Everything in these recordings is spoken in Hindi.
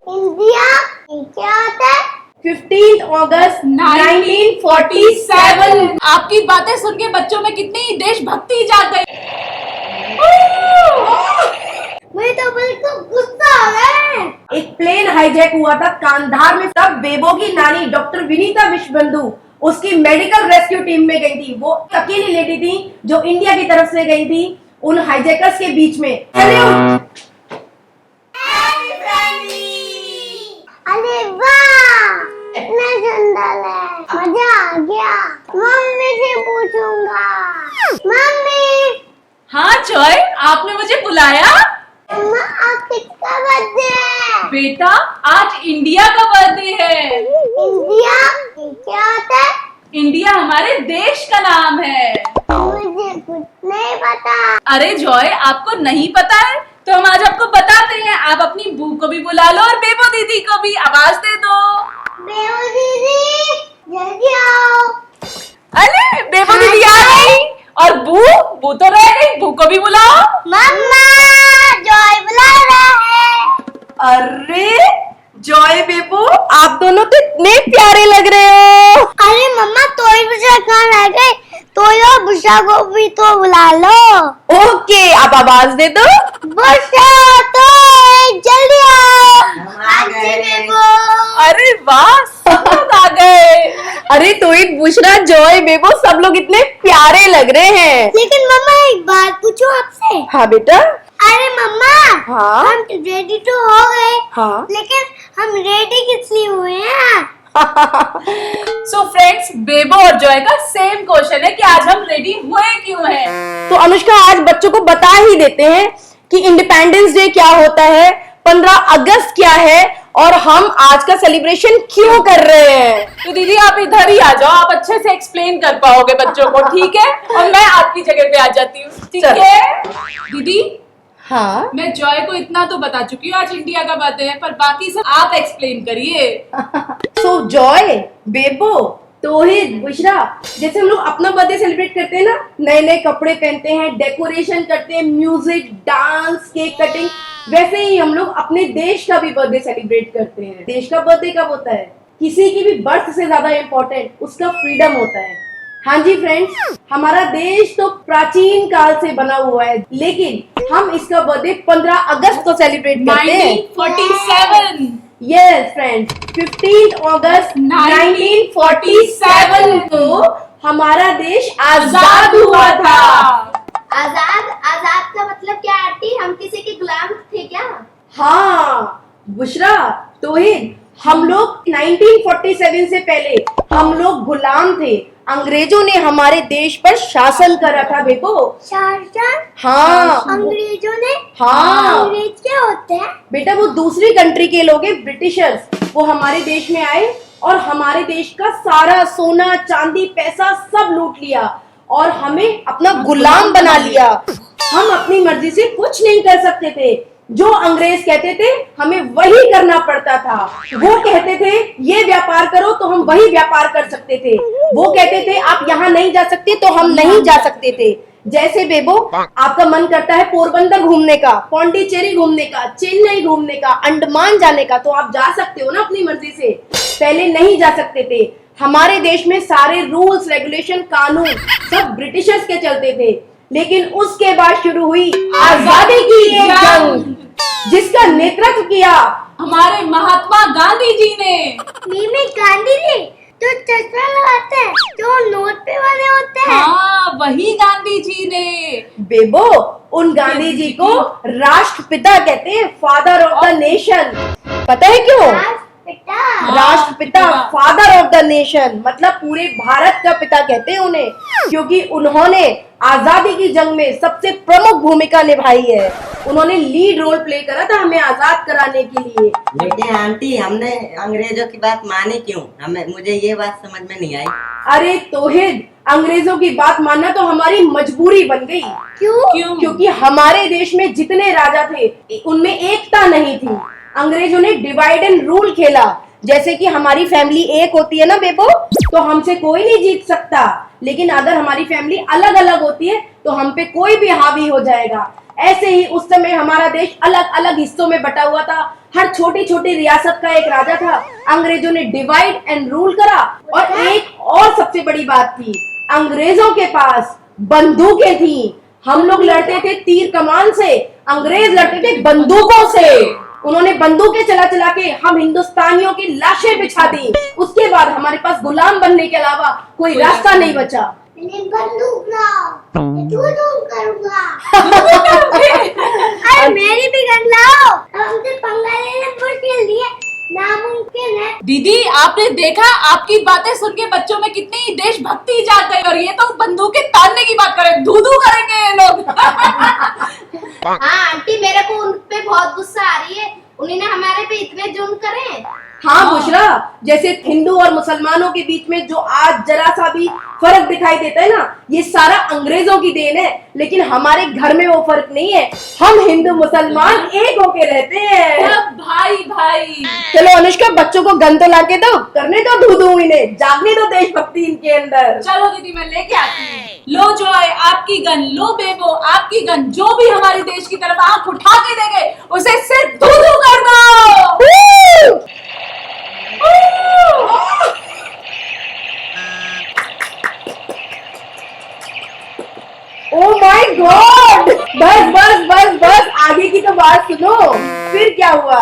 इंडिया क्या होता है? 15 अगस्त 1947। आपकी बातें सुन के बच्चों में कितनी देशभक्ति जाग गई। मुझे तो बिल्कुल गुस्सा आ रहा है। एक प्लेन हाईजैक हुआ था कांधार में, तब बेबो की नानी डॉक्टर विनीता विश्वबंधु उसकी मेडिकल रेस्क्यू टीम में गई थी। वो अकेली लेडी थी जो इंडिया की तरफ से गई थी उन हाईजैकर्स के बीच में। अरे वाह, इतना सुंदर है, मजा आ गया। मम्मी से पूछूंगा। मम्मी, हाँ जॉय, आपने मुझे बुलाया? मम्मा आज किसका बर्थडे है? बेटा, आज इंडिया का बर्थडे है। इंडिया क्या होता है? इंडिया हमारे देश का नाम है। मुझे कुछ नहीं पता। अरे जॉय, आपको नहीं पता है तो हम आज आपको बताते हैं। आप अपनी बू को भी बुला लो और बेबो दीदी को भी आवाज दे दो। बेबो दीदी जल्दी आओ। अरे बेबो दीदी आ गई और बू तो रह गई, बू को भी बुलाओ। मम्मा, जॉय बुला रहा है। अरे जॉय बेबो, आप दोनों तो इतने प्यारे लग रहे हो। अरे मम्मा, तोई बुशा कहाँ रह गए? तोई और बुशा को भी तो बुला लो। ओके, आप आवाज दे दो। बुशा, तोई जल्दी आओ। हाँ जी बेबो। अरे वाह, सब लोग आ गए। अरे तो एक बुशरा, जॉय, बेबो सब लोग इतने प्यारे लग रहे हैं। लेकिन मम्मा एक बात पूछूं आपसे? हाँ बेटा। अरे मम्मा, हाँ? हम रेडी तो हो गए, हाँ? लेकिन हम रेडी किस लिए हुए हैं? सो फ्रेंड्स, बेबो और जॉय का सेम क्वेश्चन है कि आज हम रेडी हुए क्यों हैं? तो अनुष्का, आज बच्चों को बता ही देते हैं कि इंडिपेंडेंस डे क्या होता है, 15 अगस्त क्या है और हम आज का सेलिब्रेशन क्यों कर रहे हैं। तो दीदी आप इधर ही आ जाओ, आप अच्छे से एक्सप्लेन कर पाओगे बच्चों को, ठीक है? और मैं आपकी जगह पे आ जाती हूँ, ठीक चलो। है? दीदी, हाँ, मैं जॉय को इतना तो बता चुकी हूँ आज इंडिया का बर्थडे है, पर बाकी सब आप एक्सप्लेन करिए। सो जॉय, बेबो, तोहिद, बुशरा, जैसे हम लोग अपना बर्थडे सेलिब्रेट करते हैं ना, नए नए कपड़े पहनते हैं, डेकोरेशन करते हैं, म्यूजिक, डांस, केक कटिंग, वैसे ही हम लोग अपने देश का भी बर्थडे सेलिब्रेट करते हैं। देश का बर्थडे कब होता है? किसी की भी बर्थ से ज्यादा इम्पोर्टेंट उसका फ्रीडम होता है। हाँ जी फ्रेंड्स, हमारा देश तो प्राचीन काल से बना हुआ है, लेकिन हम इसका बर्थडे 15 अगस्त को सेलिब्रेट करते हैं। 1947। यस फ्रेंड्स, 15 अगस्त 1947 को हमारा देश आजाद हुआ था। आजाद आजाद का मतलब क्या आंटी? हम किसी के गुलाम थे क्या? हाँ बुशरा, तोहिद, हम लोग 1947 से पहले हम लोग गुलाम थे। अंग्रेजों ने हमारे देश पर शासन करा था बेबो। शासन? हाँ। अंग्रेजों ने? हाँ। अंग्रेज क्या होते हैं? बेटा वो दूसरी कंट्री के लोग हैं, ब्रिटिशर्स। वो हमारे देश में आए और हमारे देश का सारा सोना चांदी पैसा सब लूट लिया और हमें अपना गुलाम बना लिया। हम अपनी मर्जी से कुछ नहीं कर सकते थे। जो अंग्रेज कहते थे हमें वही करना पड़ता था। वो कहते थे ये व्यापार करो तो हम वही व्यापार कर सकते थे। वो कहते थे आप यहाँ नहीं जा सकते तो हम नहीं जा सकते थे। जैसे बेबो, आपका मन करता है पोरबंदर घूमने का, पौंडीचेरी घूमने का, चेन्नई घूमने का, अंडमान जाने का, तो आप जा सकते हो ना अपनी मर्जी से। पहले नहीं जा सकते थे। हमारे देश में सारे रूल्स, रेगुलेशन, कानून सब ब्रिटिशर्स के चलते थे। लेकिन उसके बाद शुरू हुई आजादी की एक जंग, जिसका नेतृत्व किया हमारे महात्मा गांधी जी ने। मीमी गांधी जी जो चश्मा लगाते हैं, जो नोट पे वाले होते हैं। हाँ, वही गांधी जी ने। बेबो, उन गांधी जी को राष्ट्रपिता कहते हैं, फादर ऑफ द नेशन। पता है क्यों? राष्ट्रपिता। राष्ट्रपिता, फादर ऑफ द नेशन, मतलब पूरे भारत का पिता कहते हैं उन्हें, क्योंकि उन्होंने आजादी की जंग में सबसे प्रमुख भूमिका निभाई है। उन्होंने लीड रोल प्ले करा था हमें आजाद कराने के लिए। लेकिन आंटी, हमने अंग्रेजों की बात मानी क्यों? मुझे ये बात समझ में नहीं आई। अरे तोहिद, अंग्रेजों की बात मानना तो हमारी मजबूरी बन गई। क्यों? क्योंकि हमारे देश में जितने राजा थे उनमें एकता नहीं थी। अंग्रेजों ने डिवाइड एंड रूल खेला। जैसे कि हमारी फैमिली एक होती है ना बेबो, तो हमसे कोई नहीं जीत सकता। लेकिन अगर हमारी फैमिली अलग अलग होती है तो हम पे कोई भी हावी हो जाएगा। ऐसे ही उस समय हमारा देश अलग अलग हिस्सों में बटा हुआ था। हर छोटी छोटी रियासत का एक राजा था। अंग्रेजों ने डिवाइड एंड रूल करा। और एक और सबसे बड़ी बात थी, अंग्रेजों के पास बंदूकें थी। हम लोग लड़ते थे तीर कमान से, अंग्रेज लड़ते थे बंदूकों से। उन्होंने बंदूकें चला चला के हम हिंदुस्तानियों की लाशें बिछा दी। उसके बाद हमारे पास गुलाम बनने के अलावा कोई रास्ता नहीं बचा। बंदूक लाओ, करूंगा। अरे मेरी भी गन लाओ, हमसे पंगा लेना मुश्किल नहीं है, नामुमकिन है। दीदी आपने देखा, आपकी बातें सुन के बच्चों में कितनी देशभक्ति जाग गई, और ये तो बंदूकें तानने की बात करें, धू करेंगे ये लोग। हाँ आंटी, मेरे को उन पे बहुत गुस्सा आ रही है, उन्होंने हमारे पे इतने जुल्म करे। हाँ बुशरा, जैसे हिंदू और मुसलमानों के बीच में जो आज जरा सा भी फर्क दिखाई देता है ना, ये सारा अंग्रेजों की देन है। लेकिन हमारे घर में वो फर्क नहीं है, हम हिंदू मुसलमान एक होके रहते हैं। सब भाई भाई। चलो अनुष्का, बच्चों को गन तो लाके दो, करने दो धू इन्हें, जागने दो देशभक्ति इनके अंदर। चलो दीदी मैं लेके आती हूँ। लो जॉय आपकी गन, लो बेबो आपकी गन, जो भी हमारे देश की तरफ आंख उठा के देंगे उसे सिर्फ धू कर दो। ओह माय गॉड, बस बस बस बस, आगे की तो बात सुनो। फिर क्या हुआ?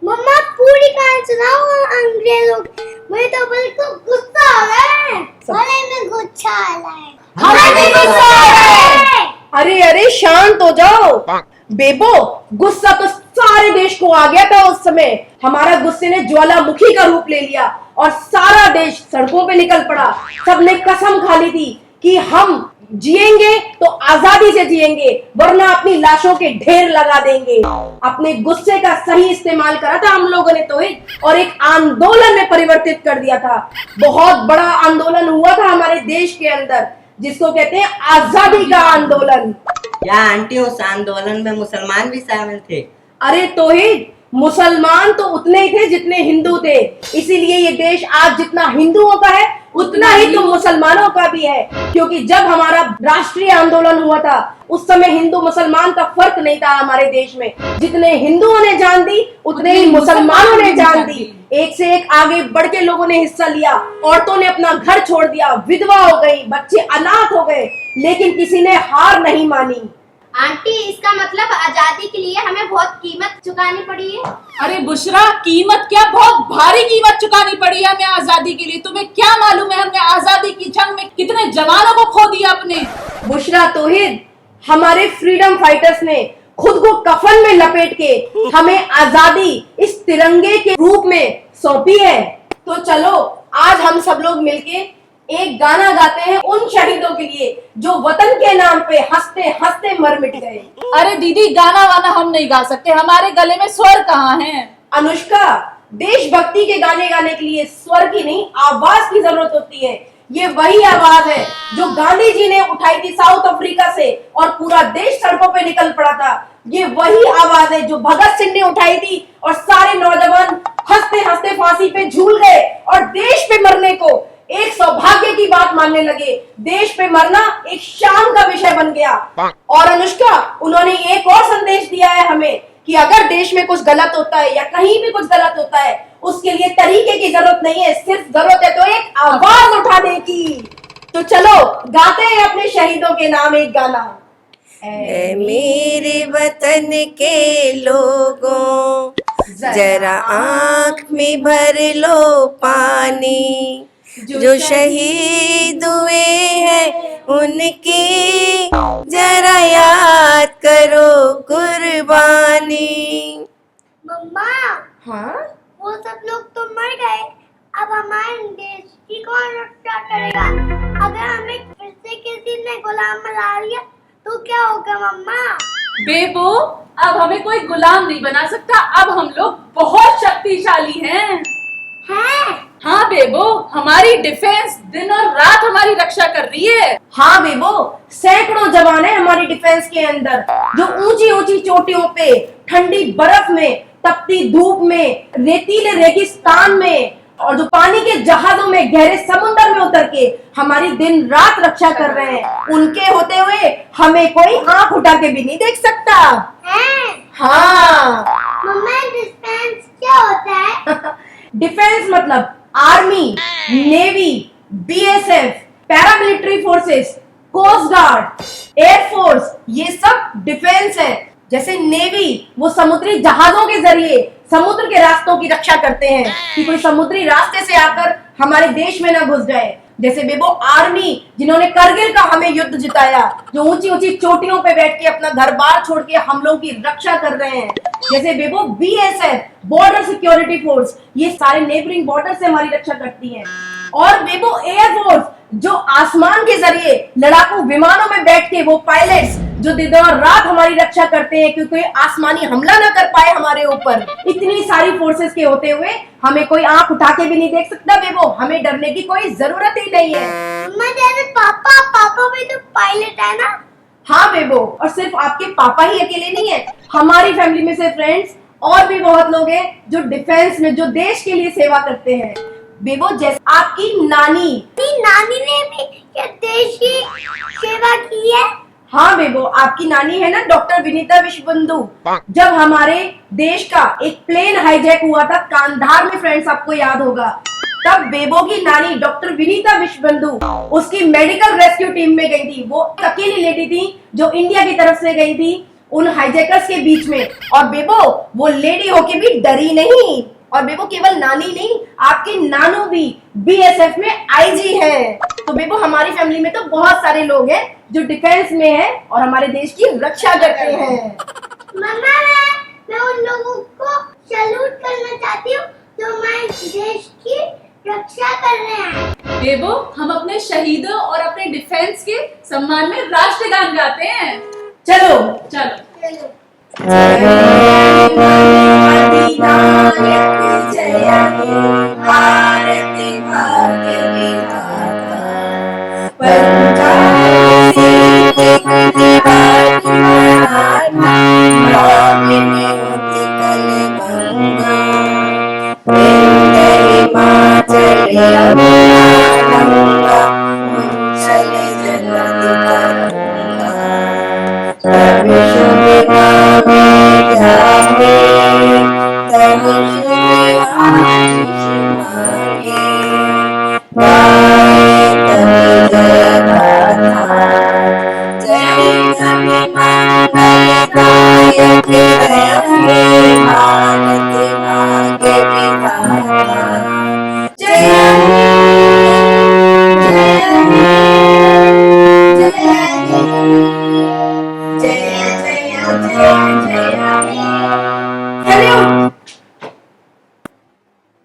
मम्मा पूरी कहानी सुनाओ अंग्रेजों की। मुझे तो बिल्कुल गुस्सा आ रहा है। अरे मैं गुस्सा आ रहा है। हमें भी गुस्सा आ रहा है। अरे अरे शांत हो जाओ बेबो, गुस्सा तो सारे देश को आ गया था उस समय। हमारा गुस्से ने ज्वालामुखी का रूप ले लिया और सारा देश सड़कों पे निकल पड़ा। सबने कसम खा ली थी कि हम जिएंगे तो आजादी से जिएंगे, वरना अपनी लाशों के ढेर लगा देंगे। अपने गुस्से का सही इस्तेमाल करा था हम लोगों ने तो और एक आंदोलन में परिवर्तित कर दिया था। बहुत बड़ा आंदोलन हुआ था हमारे देश के अंदर, जिसको कहते हैं आजादी का आंदोलन। क्या आंटी उस आंदोलन में मुसलमान भी शामिल थे? अरे तोहिद, मुसलमान तो उतने ही थे जितने हिंदू थे, इसीलिए ये देश आज जितना हिंदुओं का है उतना ही तो मुसलमानों का भी है। क्योंकि जब हमारा राष्ट्रीय आंदोलन हुआ था उस समय हिंदू मुसलमान का फर्क नहीं था हमारे देश में। जितने हिंदुओं ने जान दी उतने ही मुसलमानों ने जान दी। एक से एक आगे बढ़ के लोगों ने हिस्सा लिया। औरतों ने अपना घर छोड़ दिया, विधवा हो गई, बच्चे अनाथ हो गए, लेकिन किसी ने हार नहीं मानी। आंटी इसका मतलब आजादी के लिए हमें बहुत कीमत चुकानी पड़ी है। अरे बुशरा, कीमत क्या, बहुत भारी कीमत चुकानी पड़ी है हमें आजादी के लिए। तुम्हें क्या मालूम है हमने आजादी की जंग में कितने जवानों को खो दिया अपने। बुशरा तोहिद, हमारे फ्रीडम फाइटर्स ने खुद को कफन में लपेट के हमें आजादी इस तिरंगे के रूप में सौंपी है। तो चलो आज हम सब लोग मिलके एक गाना गाते हैं उन शहीदों के लिए जो वतन के नाम पे हंसते हंसते मर मिट गए। अरे दीदी, गाना वाना हम नहीं गा सकते, हमारे गले में स्वर कहाँ है। अनुष्का, देशभक्ति के गाने गाने के लिए स्वर की नहीं, आवाज की जरूरत होती है। ये वही आवाज है जो गांधी जी ने उठाई थी साउथ अफ्रीका से और पूरा देश सड़कों पे निकल पड़ा था। ये वही आवाज है जो भगत सिंह ने उठाई थी और सारे नौजवान हंसते हंसते फांसी पे झूल गए और देश पे मरने को एक सौभाग्य की बात मानने लगे। देश पे मरना एक शान का विषय बन गया। और अनुष्का, उन्होंने एक और संदेश दिया है हमें कि अगर देश में कुछ गलत होता है या कहीं भी कुछ गलत होता है, उसके लिए तरीके की जरूरत नहीं है, सिर्फ जरूरत है तो एक आवाज उठाने की। तो चलो गाते हैं अपने शहीदों के नाम एक गाना। ऐ मेरे वतन के लोगों, जरा आँख में भर लो पानी। जो शहीद हुए हैं उनकी जरा याद करो कुर्बानी। मम्मा, हाँ, वो सब लोग तो मर गए, अब हमारे देश की कौन रक्षा करेगा? अगर हमें फिर से किसी ने गुलाम बना लिया तो क्या होगा मम्मा? बेबो, अब हमें कोई गुलाम नहीं बना सकता, अब हम लोग बहुत शक्तिशाली हैं। हाँ बेबो, हमारी डिफेंस दिन और रात हमारी रक्षा कर रही है। हाँ बेबो, सैकड़ों जवान है हमारी डिफेंस के अंदर जो ऊंची ऊंची चोटियों पे, ठंडी बर्फ में, तपती धूप में, रेतीले रेगिस्तान में और जो पानी के जहाजों में, गहरे समुद्र में उतर के हमारी दिन रात रक्षा कर रहे हैं। उनके होते हुए हमें कोई आंख उठा के भी नहीं देख सकता। हाँ मम्मा, डिफेंस डिफेंस क्या होता है? डिफेंस मतलब army, navy, BSF, paramilitary forces, coast guard, air force, ये सब डिफेंस है। जैसे नेवी, वो समुद्री जहाजों के जरिए समुद्र के रास्तों की रक्षा करते हैं कि कोई समुद्री रास्ते से आकर हमारे देश में ना घुस जाए। जैसे बेबो आर्मी, जिन्होंने करगिल का हमें युद्ध जिताया, जो ऊंची ऊंची चोटियों पे बैठ के अपना घर बार छोड़ के हम लोगों की रक्षा कर रहे हैं। जैसे बेबो बीएसएफ, बॉर्डर सिक्योरिटी फोर्स, ये सारे नेबरिंग बॉर्डर से हमारी रक्षा करती हैं। और बेबो एयरफोर्स, जो आसमान के जरिए लड़ाकू विमानों में बैठ के वो पायलट्स जो दिन और रात हमारी रक्षा करते हैं कि कोई आसमानी हमला ना कर पाए हमारे ऊपर। इतनी सारी फोर्सेस के होते हुए हमें कोई आंख उठा के भी नहीं देख सकता बेबो, हमें डरने की कोई जरूरत ही नहीं है। मम्मा जैसे पापा भी तो पायलट है ना? हाँ बेबो, और सिर्फ आपके पापा ही अकेले नहीं है, हमारी फैमिली में से फ्रेंड्स और भी बहुत लोग हैं जो डिफेंस में, जो देश के लिए सेवा करते हैं। बेबो जैसे आपकी नानी ने भी क्या देश की सेवा की है? हाँ बेबो, आपकी नानी है ना डॉक्टर विनीता विश्वबंधु। जब हमारे देश का एक प्लेन हाईजैक हुआ था कांधार में फ्रेंड्स, आपको याद होगा, तब बेबो की नानी डॉक्टर विनीता विश्वबंधु उसकी मेडिकल रेस्क्यू टीम में गई थी। वो अकेली लेडी थी जो इंडिया की तरफ से गई थी उन हाईजैकर्स के बीच में। और बेबो वो लेडी होके भी डरी नहीं। और बेबो केवल नानी नहीं, आपके नानू भी बीएसएफ में आईजी है। तो बेबो हमारी फैमिली में तो बहुत सारे लोग हैं जो डिफेंस में है और हमारे देश की रक्षा करते हैं। मम्मा मैं उन लोगों को सैल्यूट करना चाहती हूँ जो हमारे देश की रक्षा कर रहे हैं। बेबो हम अपने शहीदों और अपने डिफेंस के सम्मान में राष्ट्रगान गाते हैं। चलो चलो चलो।